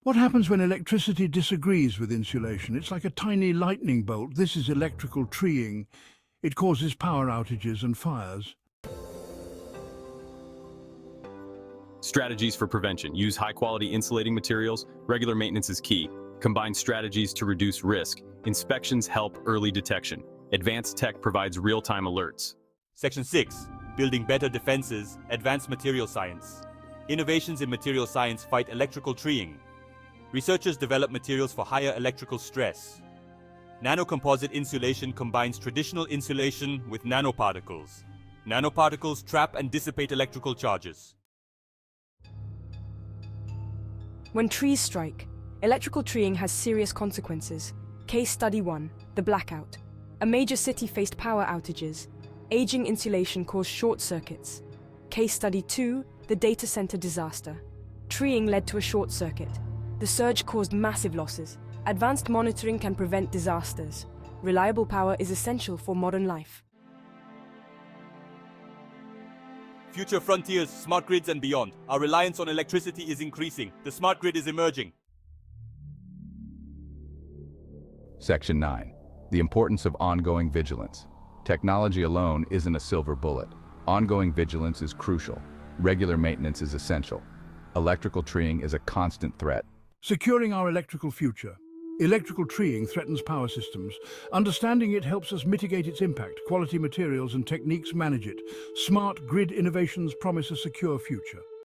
What happens when electricity disagrees with insulation? It's like a tiny lightning bolt. This is electrical treeing. It causes power outages and fires. Strategies for prevention. Use high-quality insulating materials. Regular maintenance is key. Combine strategies to reduce risk. Inspections help early detection. Advanced tech provides real-time alerts. Section 6. Building better defenses, advanced material science. Innovations in material science fight electrical treeing. Researchers develop materials for higher electrical stress. Nanocomposite insulation combines traditional insulation with nanoparticles. Nanoparticles trap and dissipate electrical charges. When trees strike, electrical treeing has serious consequences. Case Study 1, the blackout. A major city faced power outages. Aging insulation caused short circuits. Case Study 2, the data center disaster. Treeing led to a short circuit. The surge caused massive losses. Advanced monitoring can prevent disasters. Reliable power is essential for modern life. Future frontiers, smart grids and beyond. Our reliance on electricity is increasing. The smart grid is emerging. Section 9. The importance of ongoing vigilance. Technology alone isn't a silver bullet. Ongoing vigilance is crucial. Regular maintenance is essential. Electrical treeing is a constant threat. Securing our electrical future. Electrical treeing threatens power systems. Understanding it helps us mitigate its impact. Quality materials and techniques manage it. Smart grid innovations promise a secure future.